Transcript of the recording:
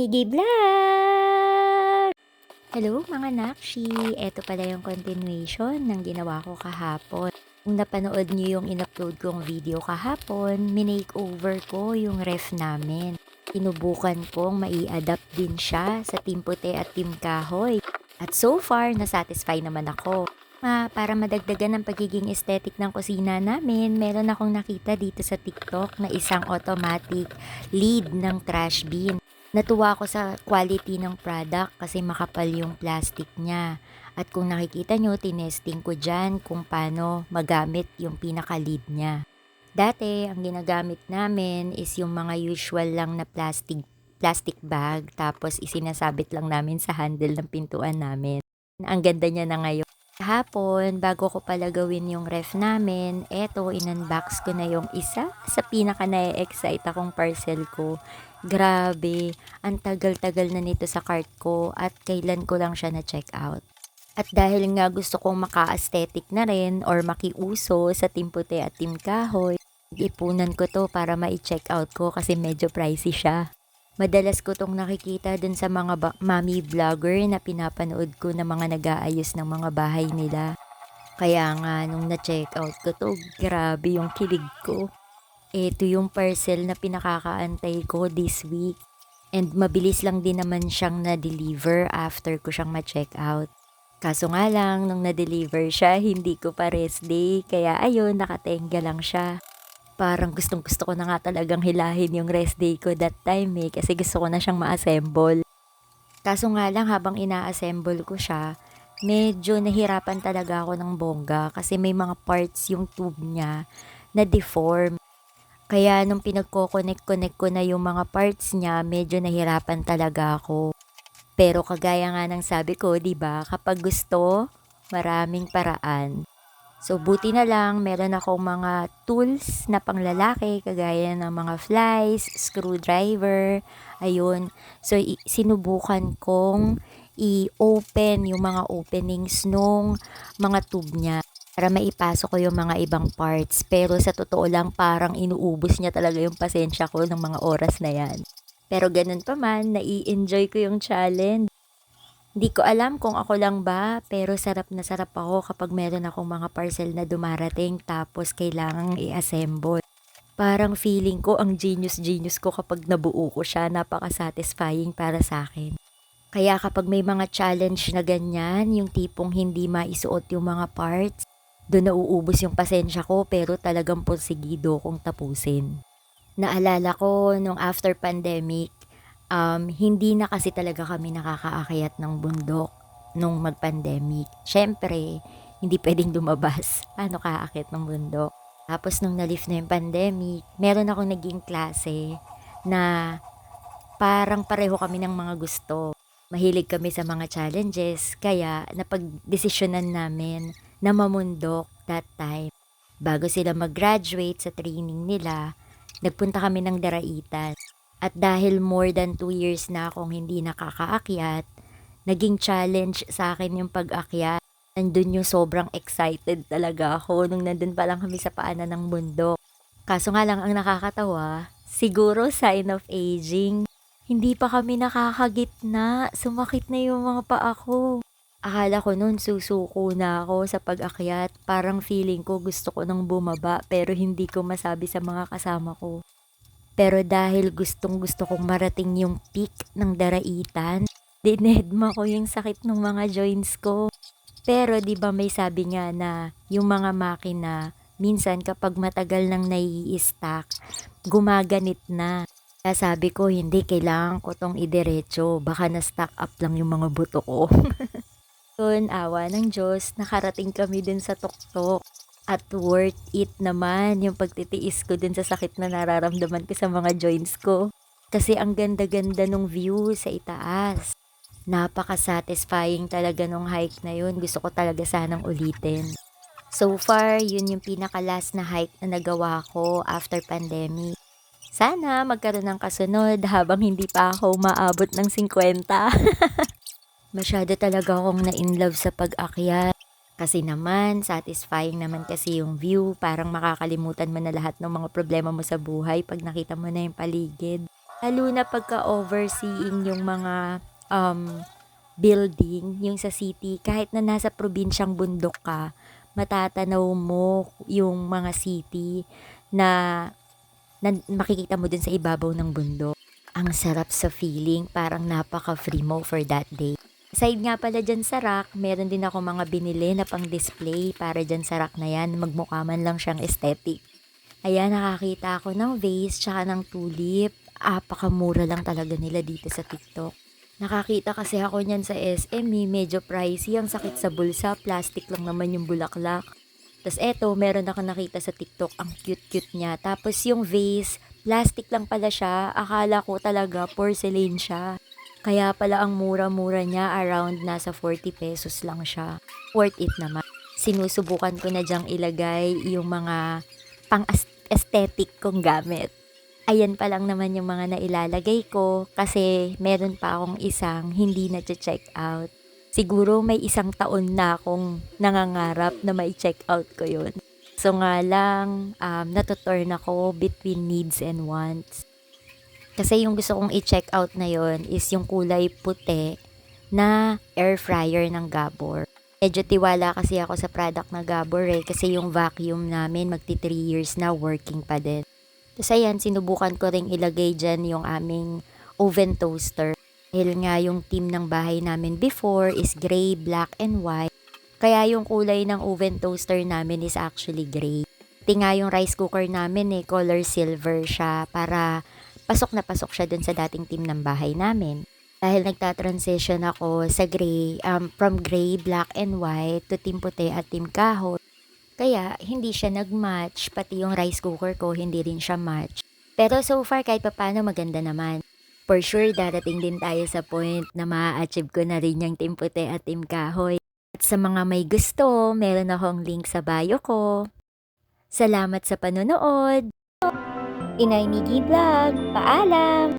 Miggy Vlog! Hello mga nakshi! Eto pala yung continuation ng ginawa ko kahapon. Kung napanood niyo yung in-upload kong video kahapon, minake-over ko yung ref namin. Sinubukan kong mai-adapt din siya sa Team Puti at Team Kahoy. At so far, nasatisfy naman ako. Para madagdagan ng pagiging aesthetic ng kusina namin, meron akong nakita dito sa TikTok na isang automatic lid ng trash bin. Natuwa ako sa quality ng product kasi makapal yung plastic niya. At kung nakikita nyo, tinesting ko dyan kung paano magamit yung pinaka-lid niya. Dati, ang ginagamit namin is yung mga usual lang na plastic bag tapos isinasabit lang namin sa handle ng pintuan namin. Ang ganda niya na ngayon. Kahapon, bago ko pala gawin yung ref namin, eto, in-unbox ko na yung isa sa pinaka na-excite akong parcel ko. Grabe, ang tagal-tagal na nito sa cart ko at kailan ko lang siya na-check out. At dahil nga gusto kong maka-aesthetic na rin or makiuso sa Team Puti at Team Kahoy, ipunan ko to para ma-check out ko kasi medyo pricey siya. Madalas ko tong nakikita dun sa mga mommy vlogger na pinapanood ko na mga nag-aayos ng mga bahay nila. Kaya nga nung na-check out ko to, grabe yung kilig ko. Ito yung parcel na pinakakaantay ko this week. And mabilis lang din naman siyang na-deliver after ko siyang ma-check out. Kaso nga lang, nung na-deliver siya, hindi ko pa rest day. Kaya ayun, nakatenga lang siya. Parang gustong-gusto ko na nga talagang hilahin yung rest day ko that time kasi gusto ko na siyang ma-assemble. Kaso nga lang habang ina-assemble ko siya, medyo nahirapan talaga ako ng bongga kasi may mga parts yung tube niya na deform. Kaya nung pinagko-connect ko na yung mga parts niya, medyo nahirapan talaga ako. Pero kagaya nga ng sabi ko, 'di ba, kapag gusto, maraming paraan. So, buti na lang, meron akong mga tools na panglalaki, kagaya ng mga flies, screwdriver, ayun. So, sinubukan kong i-open yung mga openings nung mga tube niya para maipasok ko yung mga ibang parts. Pero sa totoo lang, parang inuubos niya talaga yung pasensya ko ng mga oras na yan. Pero ganun pa man, nai-enjoy ko yung challenge. Hindi ko alam kung ako lang ba, pero sarap na sarap ako kapag meron akong mga parcel na dumarating tapos kailangang i-assemble. Parang feeling ko ang genius ko kapag nabuo ko siya, napaka-satisfying para sa akin. Kaya kapag may mga challenge na ganyan, yung tipong hindi maisuot yung mga parts, doon nauubos yung pasensya ko pero talagang porsigido kong tapusin. Naalala ko nung after pandemic, hindi na kasi talaga kami nakakaakyat ng bundok nung mag-pandemic. Siyempre, hindi pwedeng lumabas. Paano kaakyat ng bundok? Tapos nung na-lift na yung pandemic, meron akong naging klase na parang pareho kami ng mga gusto. Mahilig kami sa mga challenges, kaya napagdesisyonan namin na mamundok that time. Bago sila mag-graduate sa training nila, nagpunta kami ng Daraitan. At dahil more than 2 years na akong hindi nakakaakyat, naging challenge sa akin yung pag-akyat. Nandun yung sobrang excited talaga ako nung nandun pa lang kami sa paanan ng bundok. Kaso nga lang ang nakakatawa, siguro sign of aging. Hindi pa kami nakakagitna, sumakit na yung mga paa ko. Akala ko nun susuko na ako sa pag-akyat, parang feeling ko gusto ko nang bumaba pero hindi ko masabi sa mga kasama ko. Pero dahil gustong-gusto kong marating yung peak ng Daraitan, dinedma ko yung sakit ng mga joints ko. Pero 'di ba may sabi nga na yung mga makina, minsan kapag matagal nang nai-stack, gumaganit na. Kaya sabi ko, hindi, kailangan ko tong idiretso. Baka na-stack up lang yung mga buto ko. Yun, awa ng Diyos, nakarating kami dun sa tuktok. At worth it naman yung pagtitiis ko dun sa sakit na nararamdaman ko sa mga joints ko. Kasi ang ganda-ganda nung view sa itaas. Napaka-satisfying talaga nung hike na yun. Gusto ko talaga sanang ulitin. So far, yun yung pinaka-last na hike na nagawa ko after pandemic. Sana magkaroon ng kasunod habang hindi pa ako maabot ng 50. Masyado talaga akong na-inlove sa pag-akyat. Kasi naman, satisfying naman kasi yung view. Parang makakalimutan mo na lahat ng mga problema mo sa buhay pag nakita mo na yung paligid. Lalo na pagka-overseeing yung mga, building, yung sa city. Kahit na nasa probinsyang bundok ka, matatanaw mo yung mga city na makikita mo dun sa ibabaw ng bundok. Ang sarap sa feeling, parang napaka-free mo for that day. Aside nga pala dyan sa rack, meron din ako mga binili na pang-display para dyan sa rack na yan, magmukha man lang siyang aesthetic. Ayan, nakakita ako ng vase tsaka ng tulip. Apakamura lang talaga nila dito sa TikTok. Nakakita kasi ako niyan sa SM medyo pricey. Ang sakit sa bulsa, plastic lang naman yung bulaklak. Tas eto, meron ako nakita sa TikTok, ang cute-cute niya. Tapos yung vase, plastic lang pala siya. Akala ko talaga porcelain siya. Kaya pala ang mura-mura niya, around nasa 40 pesos lang siya. Worth it naman. Sinusubukan ko na diyang ilagay yung mga pang-aesthetic kong gamit. Ayan pa lang naman yung mga nailalagay ko kasi meron pa akong isang hindi na check out. Siguro may 1 taon na akong nangangarap na may check out ko yun. So nga lang, natutorn ako between needs and wants. Kasi yung gusto kong i-check out na yon is yung kulay puti na air fryer ng Gabor. Medyo tiwala kasi ako sa product na Gabor kasi yung vacuum namin magti 3 years na working pa din. Tapos ayan, sinubukan ko ring ilagay dyan yung aming oven toaster. Dahil nga yung team ng bahay namin before is gray, black, and white. Kaya yung kulay ng oven toaster namin is actually gray. Pati nga yung rice cooker namin color silver siya para pasok na pasok siya dun sa dating team ng bahay namin. Dahil nagta-transition ako sa gray, from gray, black, and white to team puti at team kahoy. Kaya hindi siya nag-match, pati yung rice cooker ko hindi rin siya match. Pero so far kahit papaano maganda naman. For sure darating din tayo sa point na ma-achieve ko na rin yung team puti at team kahoy. At sa mga may gusto, meron akong link sa bio ko. Salamat sa panonood! Inay Miggy Vlog, paalam!